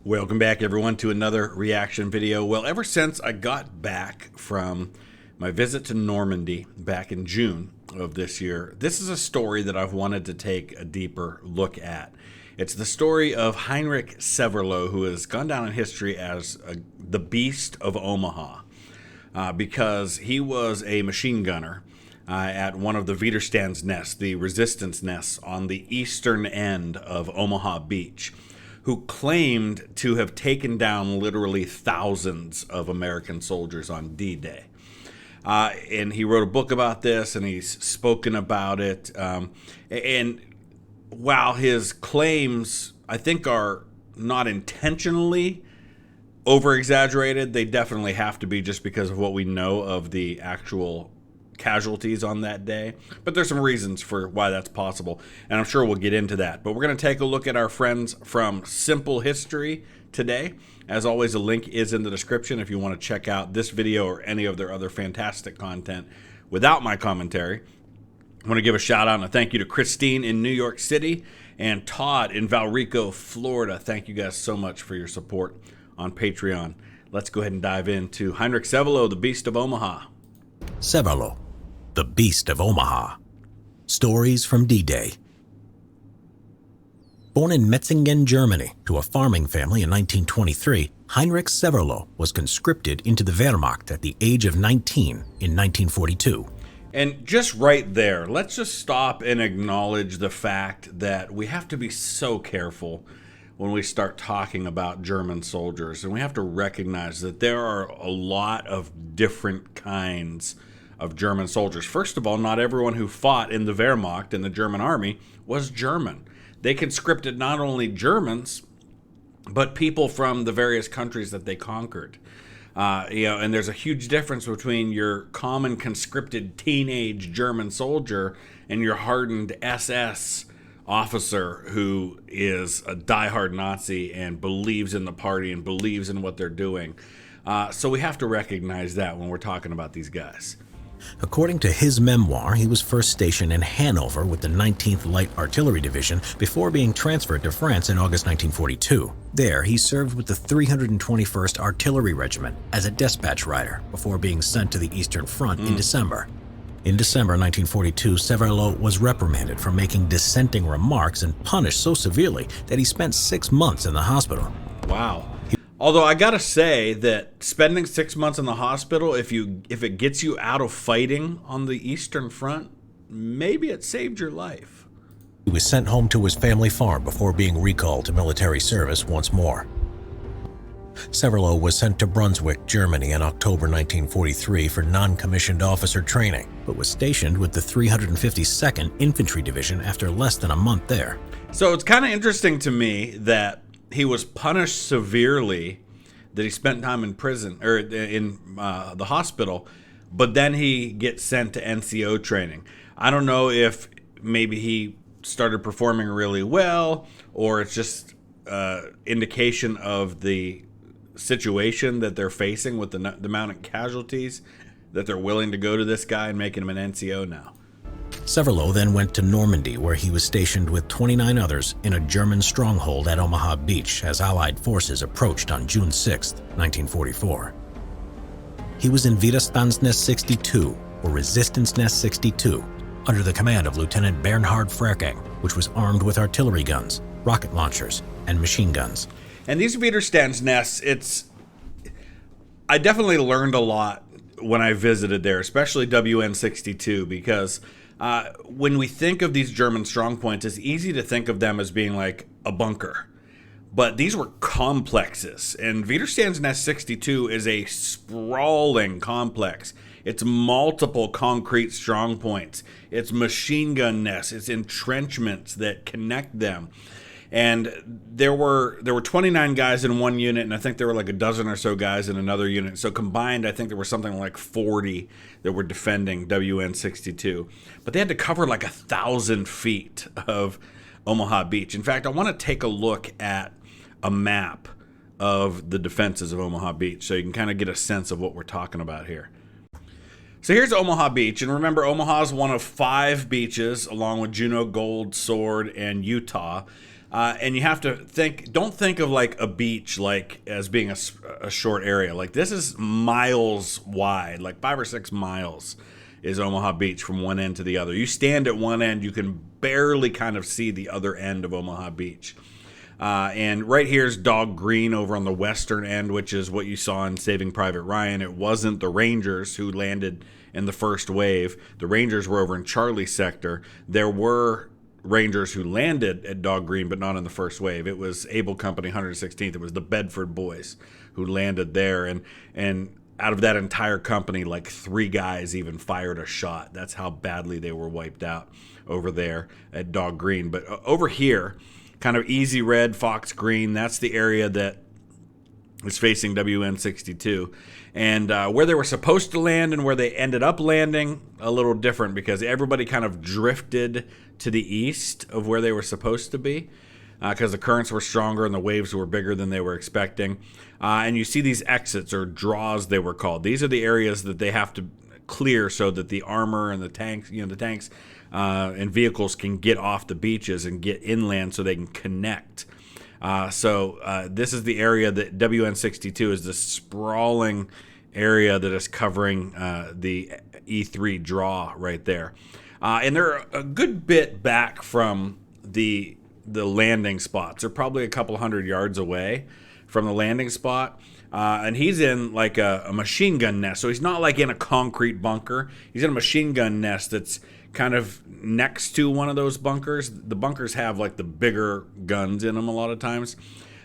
Welcome back, everyone, to another reaction video. Well, ever since I got back from my visit to Normandy back in June of this year, this is a story that I've wanted to take a deeper look at. It's the story of Heinrich Severlo, who has gone down in history as the Beast of Omaha, because he was a machine gunner at one of the Widerstands nests, the resistance nests on the eastern end of Omaha Beach, who claimed to have taken down literally thousands of American soldiers on D-Day. And he wrote a book about this, and he's spoken about it. And while his claims, I think, are not intentionally over-exaggerated, they definitely have to be just because of what we know of the actual casualties on that day. But there's some reasons for why that's possible, and I'm sure we'll get into that. But we're going to take a look at our friends from Simple History today. As always, a link is in the description if you want to check out this video or any of their other fantastic content without my commentary. I want to give a shout out and a thank you to Christine in New York City and Todd in Valrico, Florida. Thank you guys so much for your support on Patreon. Let's go ahead and dive into Heinrich Severlo, the Beast of Omaha. Severlo, the Beast of Omaha. Stories from D-Day. Born in Metzingen, Germany, to a farming family in 1923, Heinrich Severlo was conscripted into the Wehrmacht at the age of 19 in 1942. And just right there, let's just stop and acknowledge the fact that we have to be so careful when we start talking about German soldiers. And we have to recognize that there are a lot of different kinds of German soldiers. First of all, not everyone who fought in the Wehrmacht, in the German army, was German. They conscripted not only Germans, but people from the various countries that they conquered. And there's a huge difference between your common conscripted teenage German soldier and your hardened SS officer who is a diehard Nazi and believes in the party and believes in what they're doing. So we have to recognize that when we're talking about these guys. According to his memoir, he was first stationed in Hanover with the 19th Light Artillery Division before being transferred to France in August 1942. There, he served with the 321st Artillery Regiment as a dispatch rider before being sent to the Eastern Front in December. In December 1942, Severlo was reprimanded for making dissenting remarks and punished so severely that he spent 6 months in the hospital. Wow. Although I gotta say that spending 6 months in the hospital, if it gets you out of fighting on the Eastern Front, maybe it saved your life. He was sent home to his family farm before being recalled to military service once more. Severlo was sent to Brunswick, Germany in October 1943 for non-commissioned officer training, but was stationed with the 352nd Infantry Division after less than a month there. So it's kind of interesting to me that he was punished severely, that he spent time in prison or in the hospital, but then he gets sent to NCO training. I don't know if maybe he started performing really well, or it's just indication of the situation that they're facing with the amount of casualties that they're willing to go to this guy and making him an NCO now. Severlo then went to Normandy, where he was stationed with 29 others in a German stronghold at Omaha Beach as Allied forces approached on June 6, 1944. He was in Widerstands Nest 62, or Resistance Nest 62, under the command of Lieutenant Bernhard Frerking, which was armed with artillery guns, rocket launchers, and machine guns. And these Widerstands nests, I definitely learned a lot when I visited there, especially WN 62, because when we think of these German strongpoints, it's easy to think of them as being like a bunker. But these were complexes, and Widerstands Nest 62 is a sprawling complex. It's multiple concrete strongpoints. It's machine gun nests. It's entrenchments that connect them. And there were 29 guys in one unit, and I think there were like a dozen or so guys in another unit. So combined, I think there were something like 40 that were defending WN 62. But they had to cover like 1,000 feet of Omaha Beach. In fact, I want to take a look at a map of the defenses of Omaha Beach so you can kind of get a sense of what we're talking about here. So here's Omaha Beach, and remember, Omaha is one of 5 beaches, along with Juneau, Gold, Sword, and Utah, And you have to don't think of like a beach like as being a short area. Like this is miles wide, like 5 or 6 miles is Omaha Beach from one end to the other. You stand at one end, you can barely kind of see the other end of Omaha Beach. And right here is Dog Green over on the western end, which is what you saw in Saving Private Ryan. It wasn't the Rangers who landed in the first wave. The Rangers were over in Charlie's sector. There were Rangers who landed at Dog Green, but not in the first wave. It was Able Company 116th. It was the Bedford boys who landed there. And out of that entire company, like 3 guys even fired a shot. That's how badly they were wiped out over there at Dog Green. But over here, kind of easy red, fox green, that's the area that is facing WN62. And where they were supposed to land and where they ended up landing, a little different because everybody kind of drifted to the east of where they were supposed to be because the currents were stronger and the waves were bigger than they were expecting. And you see these exits, or draws they were called. These are the areas that they have to clear so that the armor and the tanks, and vehicles can get off the beaches and get inland so they can connect. So this is the area that WN62 is, the sprawling area that is covering the E3 draw right there. And they're a good bit back from the landing spots. They're probably a couple hundred yards away from the landing spot. And he's in like a machine gun nest. So he's not like in a concrete bunker. He's in a machine gun nest that's kind of next to one of those bunkers. The bunkers have like the bigger guns in them a lot of times.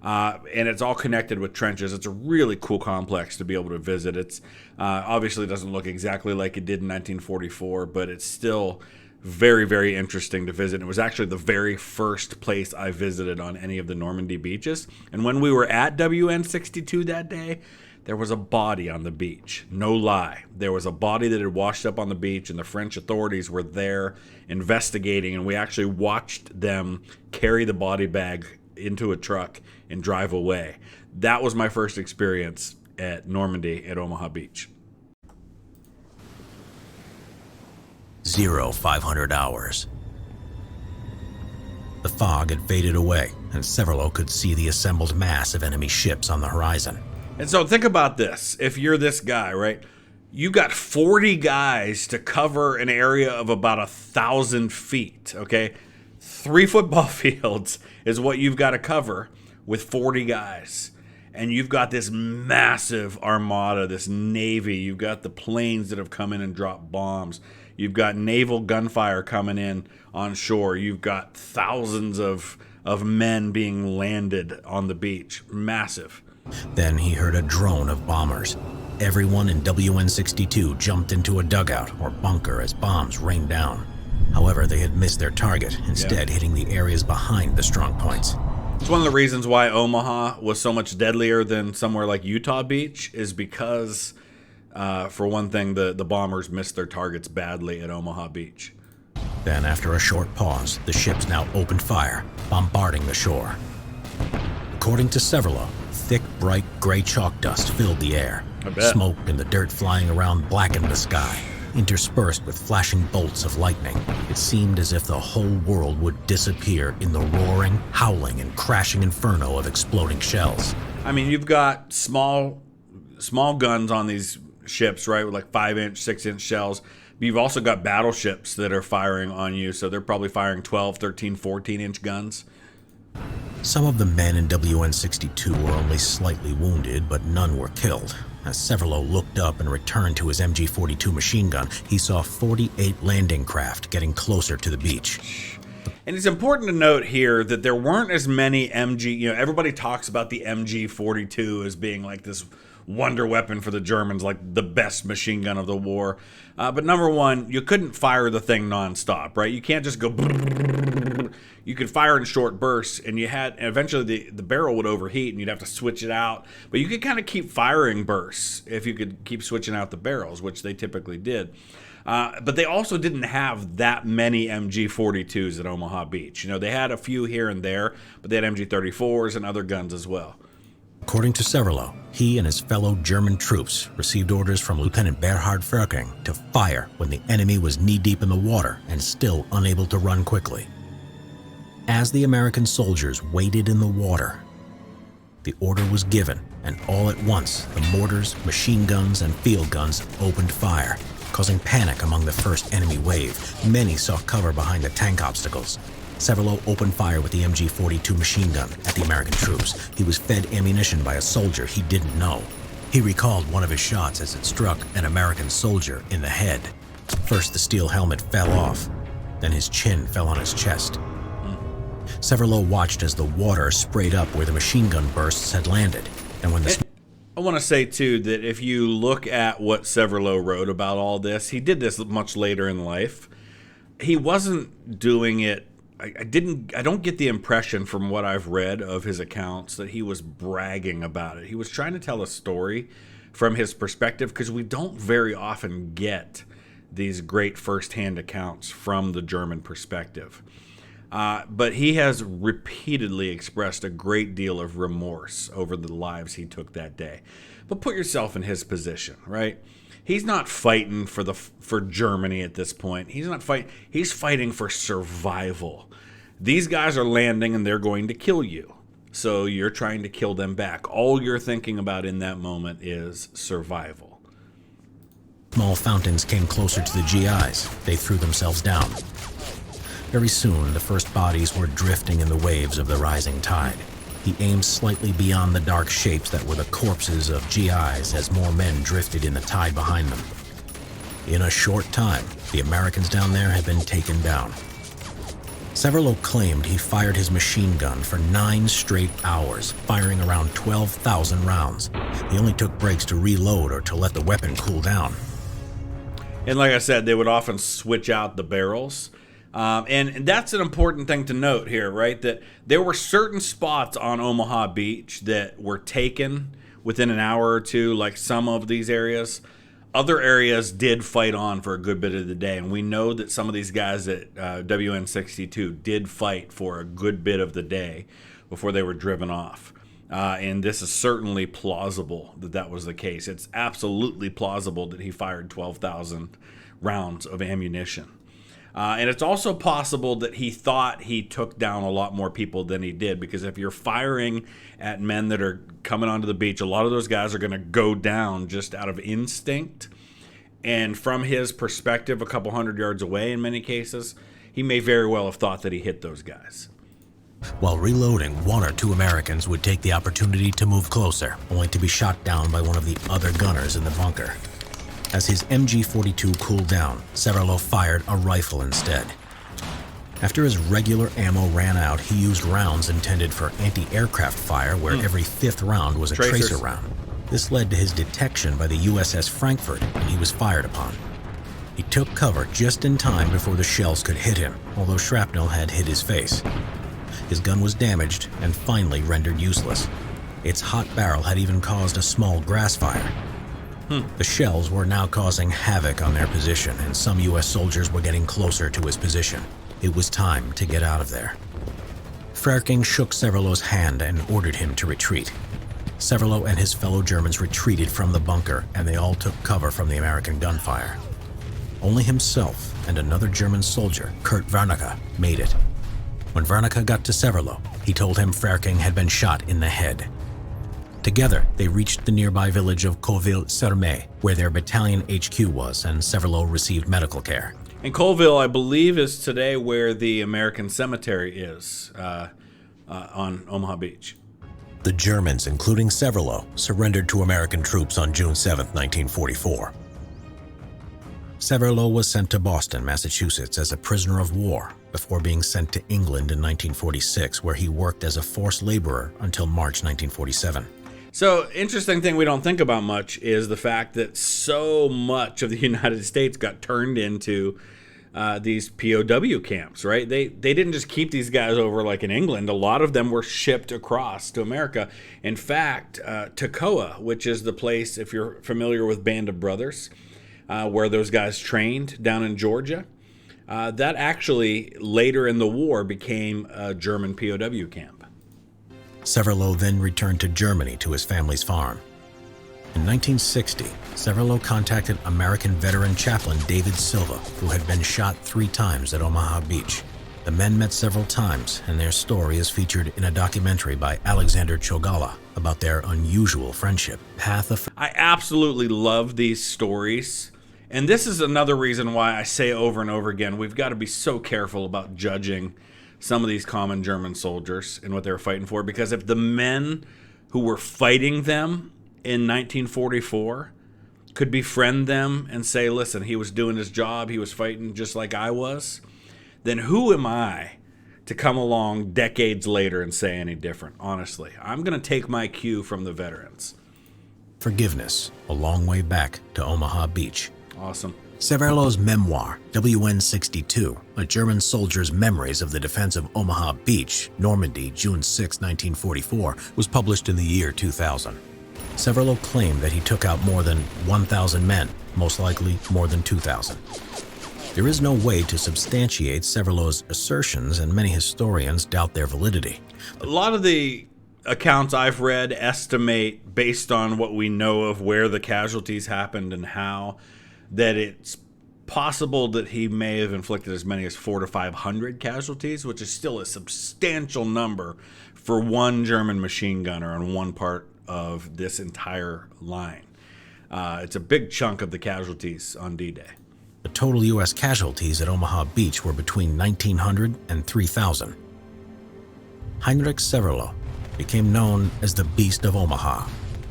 And it's all connected with trenches. It's a really cool complex to be able to visit. It's obviously doesn't look exactly like it did in 1944, but it's still very, very interesting to visit. It was actually the very first place I visited on any of the Normandy beaches. And when we were at WN62 that day, there was a body on the beach. No lie. There was a body that had washed up on the beach, and the French authorities were there investigating, and we actually watched them carry the body bag into a truck and drive away. That was my first experience at Normandy at Omaha Beach. 500 hours. The fog had faded away, and Severlo could see the assembled mass of enemy ships on the horizon. And so think about this. If you're this guy, right? You got 40 guys to cover an area of about 1,000 feet, okay? 3 football fields is what you've got to cover with 40 guys. And you've got this massive armada, this navy. You've got the planes that have come in and dropped bombs. You've got naval gunfire coming in on shore. You've got thousands of men being landed on the beach. Massive. Then he heard a drone of bombers. Everyone in WN62 jumped into a dugout or bunker as bombs rained down. However, they had missed their target, instead hitting the areas behind the strong points. It's one of the reasons why Omaha was so much deadlier than somewhere like Utah Beach, is because, for one thing, the bombers missed their targets badly at Omaha Beach. Then, after a short pause, the ships now opened fire, bombarding the shore. According to Severlo, thick, bright gray chalk dust filled the air. Smoke and the dirt flying around blackened the sky, interspersed with flashing bolts of lightning. It seemed as if the whole world would disappear in the roaring, howling, and crashing inferno of exploding shells. I mean, you've got small guns on these ships, right, with like 5-inch, 6-inch shells. But you've also got battleships that are firing on you, so they're probably firing 12, 13, 14-inch guns. Some of the men in WN62 were only slightly wounded, but none were killed. As Severlo looked up and returned to his MG-42 machine gun, he saw 48 landing craft getting closer to the beach. And it's important to note here that there weren't as many MG, everybody talks about the MG-42 as being like this wonder weapon for the Germans, like the best machine gun of the war. But number one, you couldn't fire the thing nonstop, right? You can't just go. You could fire in short bursts, and eventually the barrel would overheat, and you'd have to switch it out. But you could kind of keep firing bursts if you could keep switching out the barrels, which they typically did. But they also didn't have that many MG-42s at Omaha Beach. They had a few here and there, but they had MG-34s and other guns as well. According to Severlo, he and his fellow German troops received orders from Lieutenant Berhard Ferking to fire when the enemy was knee-deep in the water and still unable to run quickly. As the American soldiers waded in the water, the order was given, and all at once, the mortars, machine guns, and field guns opened fire, causing panic among the first enemy wave. Many sought cover behind the tank obstacles. Severlo opened fire with the MG-42 machine gun at the American troops. He was fed ammunition by a soldier he didn't know. He recalled one of his shots as it struck an American soldier in the head. First, the steel helmet fell off. Then his chin fell on his chest. Severlo watched as the water sprayed up where the machine gun bursts had landed. And when the... I want to say, too, that if you look at what Severlo wrote about all this, he did this much later in life. He wasn't doing it... I don't get the impression from what I've read of his accounts that he was bragging about it. He was trying to tell a story from his perspective, because we don't very often get these great firsthand accounts from the German perspective. But he has repeatedly expressed a great deal of remorse over the lives he took that day. But put yourself in his position, right? He's not fighting for Germany at this point. He's not fighting. He's fighting for survival. These guys are landing and they're going to kill you. So you're trying to kill them back. All you're thinking about in that moment is survival. Small fountains came closer to the GIs. They threw themselves down. Very soon, the first bodies were drifting in the waves of the rising tide. He aimed slightly beyond the dark shapes that were the corpses of GIs as more men drifted in the tide behind them. In a short time, the Americans down there had been taken down. Severlo claimed he fired his machine gun for 9 straight hours, firing around 12,000 rounds. He only took breaks to reload or to let the weapon cool down. And like I said, they would often switch out the barrels. And that's an important thing to note here, right? That there were certain spots on Omaha Beach that were taken within an hour or two, like some of these areas. Other areas did fight on for a good bit of the day, and we know that some of these guys at WN62 did fight for a good bit of the day before they were driven off. And this is certainly plausible that that was the case. It's absolutely plausible that he fired 12,000 rounds of ammunition. And it's also possible that he thought he took down a lot more people than he did, because if you're firing at men that are coming onto the beach, a lot of those guys are going to go down just out of instinct. And from his perspective, a couple hundred yards away in many cases, he may very well have thought that he hit those guys. While reloading, 1 or 2 Americans would take the opportunity to move closer, only to be shot down by one of the other gunners in the bunker. As his MG-42 cooled down, Severlo fired a rifle instead. After his regular ammo ran out, he used rounds intended for anti-aircraft fire, where every 5th round was a tracer round. This led to his detection by the USS Frankfurt, and he was fired upon. He took cover just in time before the shells could hit him, although shrapnel had hit his face. His gun was damaged and finally rendered useless. Its hot barrel had even caused a small grass fire. The shells were now causing havoc on their position, and some U.S. soldiers were getting closer to his position. It was time to get out of there. Frerking shook Severlo's hand and ordered him to retreat. Severlo and his fellow Germans retreated from the bunker, and they all took cover from the American gunfire. Only himself and another German soldier, Kurt Warnecke, made it. When Warnecke got to Severlo, he told him Frerking had been shot in the head. Together, they reached the nearby village of Colville-sur-Mer, where their battalion HQ was, and Severlo received medical care. And Colville, I believe, is today where the American cemetery is on Omaha Beach. The Germans, including Severlo, surrendered to American troops on June 7, 1944. Severlo was sent to Boston, Massachusetts as a prisoner of war before being sent to England in 1946, where he worked as a forced laborer until March 1947. So, interesting thing we don't think about much is the fact that so much of the United States got turned into these POW camps, right? They didn't just keep these guys over like in England. A lot of them were shipped across to America. In fact, Toccoa, which is the place, if you're familiar with Band of Brothers, where those guys trained down in Georgia, that actually later in the war became a German POW camp. Severlo then returned to Germany to his family's farm. In 1960, Severlo contacted American veteran chaplain David Silva, who had been shot 3 times at Omaha Beach. The The men met several times, and their story is featured in a documentary by Alexander Chogala about their unusual friendship. I absolutely love these stories. And this is another reason why I say over and over again, we've got to be so careful about judging some of these common German soldiers and what they were fighting for. Because if the men who were fighting them in 1944 could befriend them and say, listen, he was doing his job, he was fighting just like I was, then who am I to come along decades later and say any different? Honestly, I'm going to take my cue from the veterans. Forgiveness, a long way back to Omaha Beach. Awesome. Severlo's memoir, WN62, a German soldier's memories of the defense of Omaha Beach, Normandy, June 6, 1944, was published in the year 2000. Severlo claimed that he took out more than 1,000 men, most likely more than 2,000. There is no way to substantiate Severlo's assertions, and many historians doubt their validity. A lot of the accounts I've read estimate, based on what we know of where the casualties happened and how, that it's possible that he may have inflicted as many as 400 to 500 casualties, which is still a substantial number for one German machine gunner on one part of this entire line. It's a big chunk of the casualties on D-Day. The total U.S. casualties at Omaha Beach were between 1,900 and 3,000. Heinrich Severlo became known as the Beast of Omaha,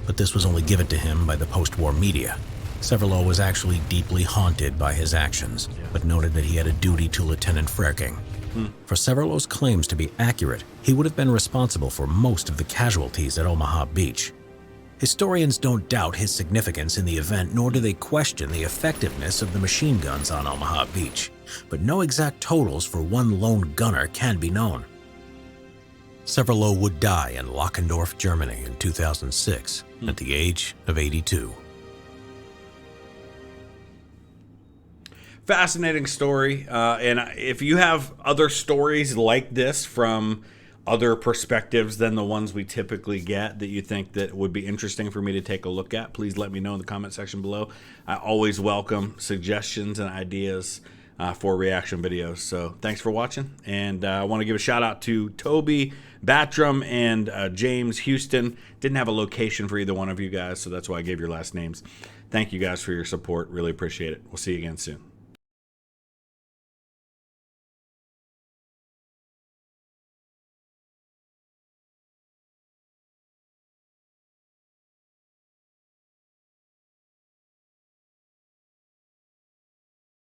but this was only given to him by the post-war media. Severlo was actually deeply haunted by his actions, but noted that he had a duty to Lieutenant Frerking. For Severlo's claims to be accurate, he would have been responsible for most of the casualties at Omaha Beach. Historians don't doubt his significance in the event, nor do they question the effectiveness of the machine guns on Omaha Beach, but no exact totals for one lone gunner can be known. Severlo would die in Lockendorf, Germany in 2006 at the age of 82. Fascinating story. And if you have other stories like this from other perspectives than the ones we typically get that you think that would be interesting for me to take a look at, please let me know in the comment section below. I always welcome suggestions and ideas for reaction videos. So thanks for watching. And I want to give a shout out to Toby Battram and James Houston. Didn't have a location for either one of you guys, so that's why I gave your last names. Thank you guys for your support. Really appreciate it. We'll see you again soon.